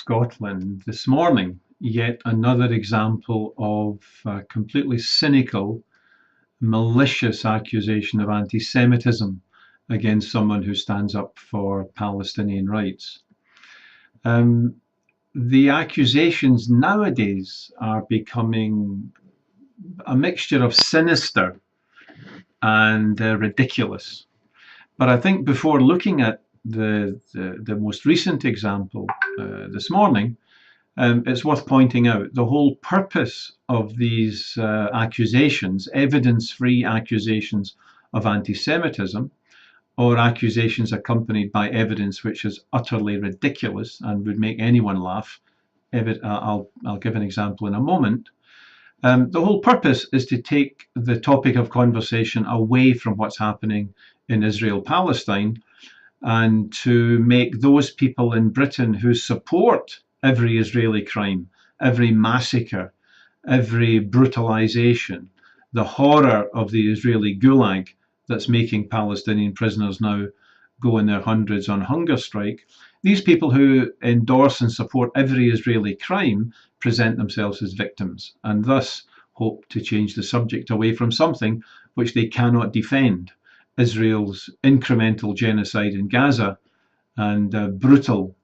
Scotland this morning, yet another example of a completely cynical, malicious accusation of anti-Semitism against someone who stands up for Palestinian rights. The accusations nowadays are becoming a mixture of sinister and ridiculous. But I think before looking at the most recent example this morning, it's worth pointing out the whole purpose of these accusations, evidence-free accusations of anti-Semitism, or accusations accompanied by evidence which is utterly ridiculous and would make anyone laugh. I'll give an example in a moment. The whole purpose is to take the topic of conversation away from what's happening in Israel-Palestine and to make those people in Britain who support every Israeli crime, every massacre, every brutalization, the horror of the Israeli gulag that's making Palestinian prisoners now go in their hundreds on hunger strike. These people who endorse and support every Israeli crime present themselves as victims and thus hope to change the subject away from something which they cannot defend: Israel's incremental genocide in Gaza and brutal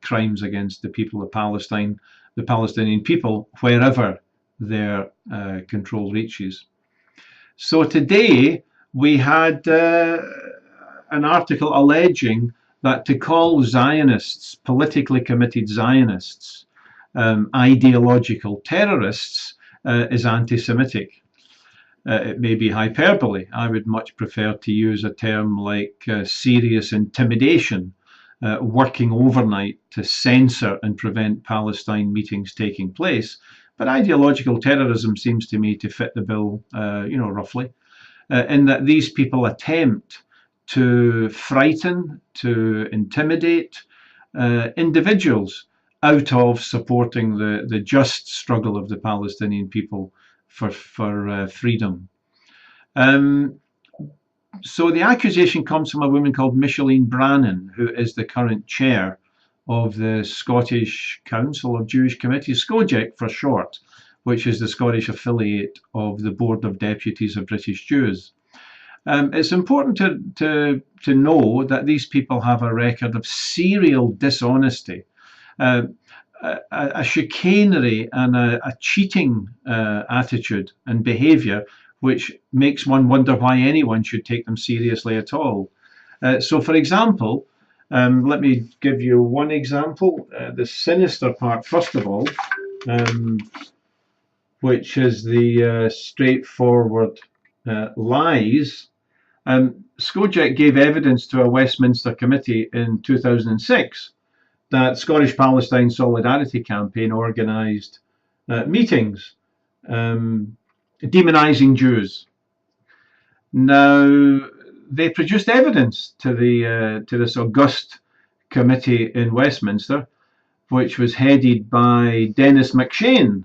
crimes against the people of Palestine, the Palestinian people, wherever their control reaches. So today we had an article alleging that to call Zionists, politically committed Zionists, ideological terrorists is anti-Semitic. It may be hyperbole. I would much prefer to use a term like serious intimidation, working overnight to censor and prevent Palestine meetings taking place. But ideological terrorism seems to me to fit the bill, roughly, in that these people attempt to frighten, to intimidate individuals out of supporting the just struggle of the Palestinian people for freedom. So the accusation comes from a woman called Micheline Brannan, who is the current chair of the Scottish Council of Jewish Committees, SCOJEC for short, which is the Scottish affiliate of the Board of Deputies of British Jews. It's important to know that these people have a record of serial dishonesty, a chicanery and a cheating attitude and behaviour which makes one wonder why anyone should take them seriously at all. So, for example, let me give you one example. The sinister part, first of all, which is the straightforward lies. SCOJEC gave evidence to a Westminster committee in 2006 that Scottish Palestine Solidarity Campaign organised meetings demonising Jews. Now, they produced evidence to this august committee in Westminster, which was headed by Dennis McShane,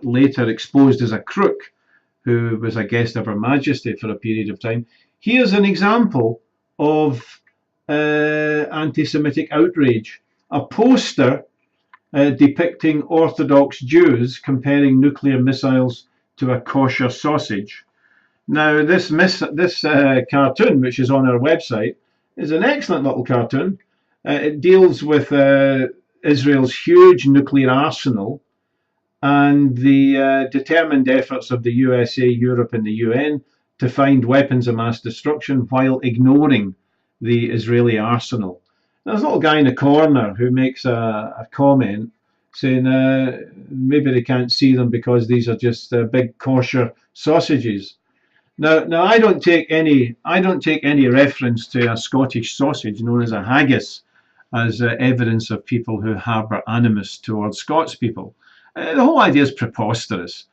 later exposed as a crook, who was a guest of Her Majesty for a period of time. Here's an example of anti-Semitic outrage. A poster depicting Orthodox Jews comparing nuclear missiles to a kosher sausage. Now, this cartoon, which is on our website, is an excellent little cartoon. It deals with Israel's huge nuclear arsenal and the determined efforts of the USA, Europe, and the UN to find weapons of mass destruction while ignoring the Israeli arsenal. There's a little guy in the corner who makes a comment saying maybe they can't see them because these are just big kosher sausages. Now I don't take any reference to a Scottish sausage known as a haggis as evidence of people who harbour animus towards Scots people. The whole idea is preposterous.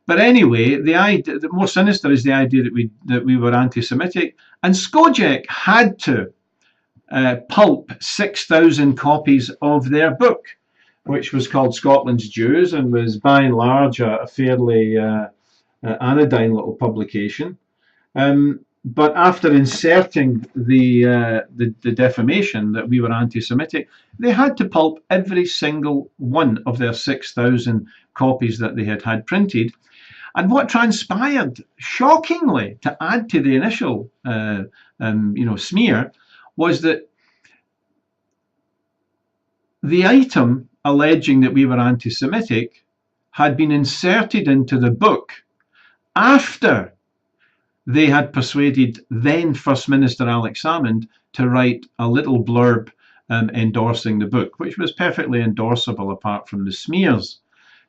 But anyway, the more sinister is the idea that we were anti-Semitic, and SCOJEC had to pulp 6,000 copies of their book, which was called Scotland's Jews and was by and large a fairly anodyne little publication. But after inserting the defamation that we were anti-Semitic, they had to pulp every single one of their 6,000 copies that they had printed. And what transpired, shockingly, to add to the initial smear, was that the item alleging that we were anti-Semitic had been inserted into the book after they had persuaded then First Minister Alex Salmond to write a little blurb endorsing the book, which was perfectly endorsable apart from the smears.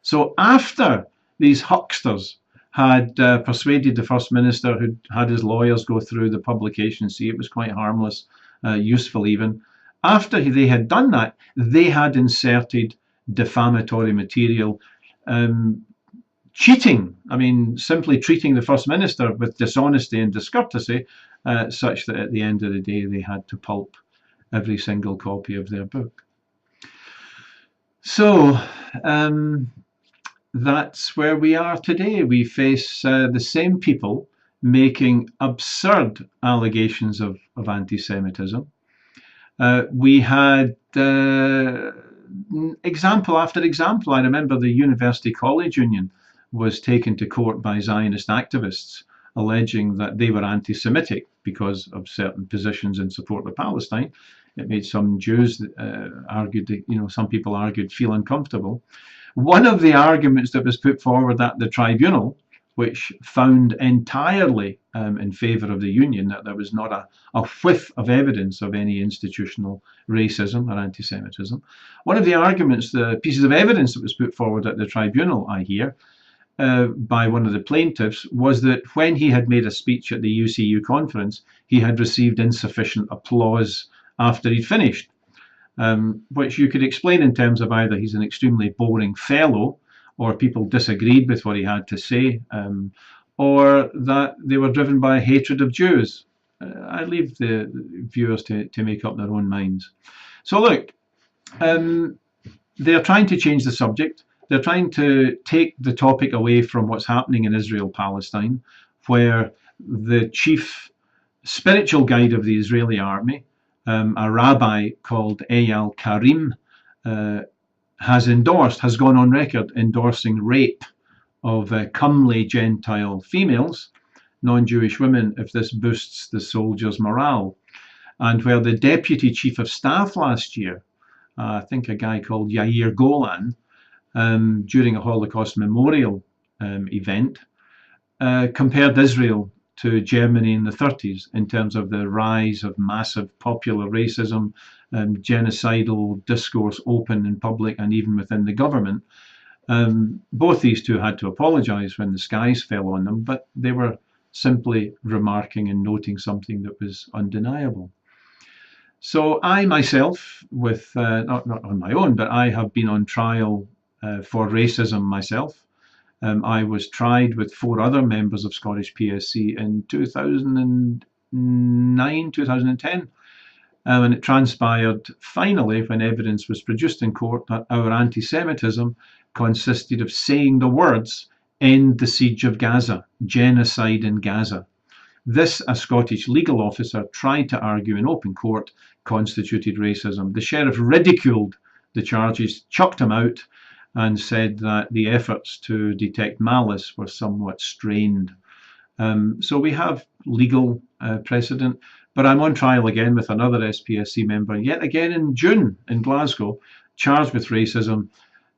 So after these hucksters had persuaded the First Minister, who had his lawyers go through the publication, see it was quite harmless, useful even, after they had done that, they had inserted defamatory material, cheating, I mean, simply treating the First Minister with dishonesty and discourtesy, such that at the end of the day they had to pulp every single copy of their book. So that's where we are today. We face the same people making absurd allegations of anti-Semitism. We had example after example. I remember the University College Union was taken to court by Zionist activists alleging that they were anti-Semitic because of certain positions in support of Palestine. It made some Jews some people argued, feel uncomfortable. One of the arguments that was put forward at the tribunal, which found entirely in favour of the union, that there was not a whiff of evidence of any institutional racism or anti-Semitism. One of the arguments, the pieces of evidence that was put forward at the tribunal, I hear, by one of the plaintiffs, was that when he had made a speech at the UCU conference, he had received insufficient applause after he'd finished, which you could explain in terms of either he's an extremely boring fellow, or people disagreed with what he had to say, or that they were driven by a hatred of Jews. I leave the viewers to make up their own minds. So look, they're trying to change the subject. They're trying to take the topic away from what's happening in Israel-Palestine, where the chief spiritual guide of the Israeli army, a rabbi called Eyal Karim, has gone on record endorsing rape of comely Gentile females, non-Jewish women, if this boosts the soldiers' morale. And where the deputy chief of staff last year, I think a guy called Yair Golan, during a Holocaust memorial event, compared Israel to Germany in the 30s in terms of the rise of massive popular racism, genocidal discourse open in public and even within the government. Both these two had to apologize when the skies fell on them, but they were simply remarking and noting something that was undeniable. So I myself, with not on my own, but I have been on trial for racism myself. I was tried with 4 other members of Scottish PSC in 2009, 2010. And it transpired finally, when evidence was produced in court, that our anti-Semitism consisted of saying the words, "End the siege of Gaza, genocide in Gaza." This, a Scottish legal officer tried to argue in open court, constituted racism. The sheriff ridiculed the charges, chucked him out, and said that the efforts to detect malice were somewhat strained. So we have legal precedent, but I'm on trial again with another SPSC member, yet again in June in Glasgow, charged with racism,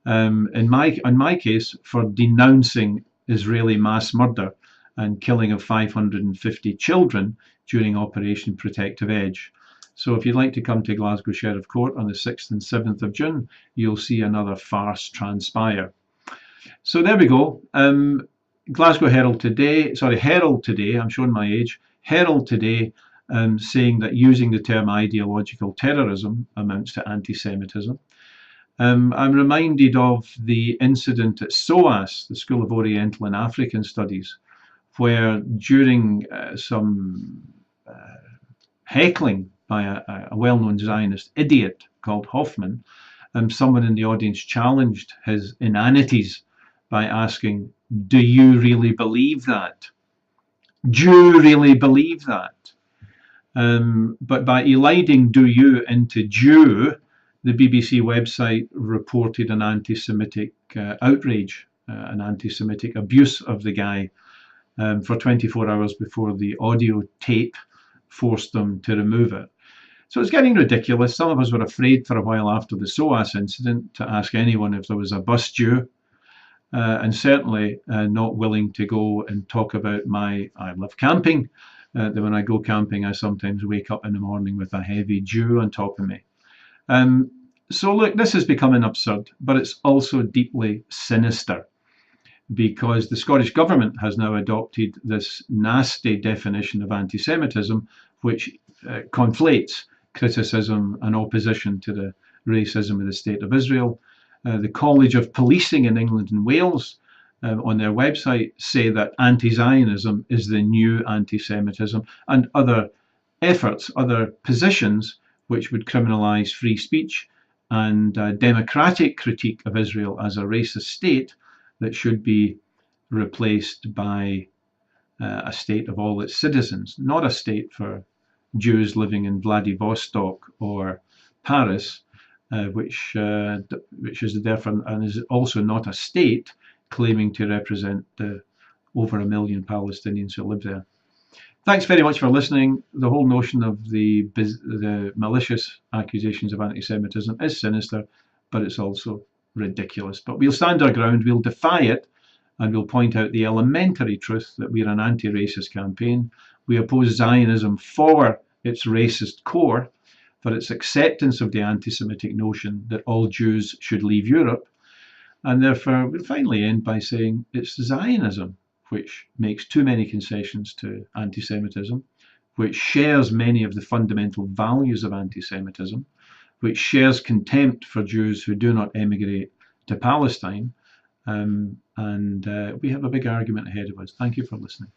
in my case, for denouncing Israeli mass murder and killing of 550 children during Operation Protective Edge. So if you'd like to come to Glasgow Sheriff Court on the 6th and 7th of June, you'll see another farce transpire. So there we go. Glasgow Herald today, I'm showing my age, Herald today, saying that using the term ideological terrorism amounts to anti-Semitism. I'm reminded of the incident at SOAS, the School of Oriental and African Studies, where during some heckling by a well-known Zionist idiot called Hoffman, someone in the audience challenged his inanities by asking, "Do you really believe that?" Do you really believe that? But by eliding "do you" into "Jew," the BBC website reported an anti-Semitic outrage, an anti-Semitic abuse of the guy for 24 hours before the audio tape forced them to remove it. So it's getting ridiculous. Some of us were afraid for a while after the SOAS incident to ask anyone if there was a bus Jew, and certainly not willing to go and talk about I love camping. That when I go camping, I sometimes wake up in the morning with a heavy dew on top of me. So look, this is becoming absurd, but it's also deeply sinister, because the Scottish Government has now adopted this nasty definition of anti-Semitism, which conflates criticism and opposition to the racism of the State of Israel. The College of Policing in England and Wales, on their website, say that anti-Zionism is the new anti-Semitism, and other efforts, other positions which would criminalise free speech and democratic critique of Israel as a racist state that should be replaced by a state of all its citizens, not a state for Jews living in Vladivostok or Paris, which is different and is also not a state claiming to represent the over 1 million Palestinians who live there. Thanks very much for listening. The whole notion of the malicious accusations of anti-Semitism is sinister, but it's also ridiculous. But we'll stand our ground, we'll defy it, and we'll point out the elementary truth that we're an anti-racist campaign. We oppose Zionism for its racist core, for its acceptance of the anti-Semitic notion that all Jews should leave Europe. And therefore, we'll finally end by saying it's Zionism which makes too many concessions to anti-Semitism, which shares many of the fundamental values of anti-Semitism, which shares contempt for Jews who do not emigrate to Palestine. And we have a big argument ahead of us. Thank you for listening.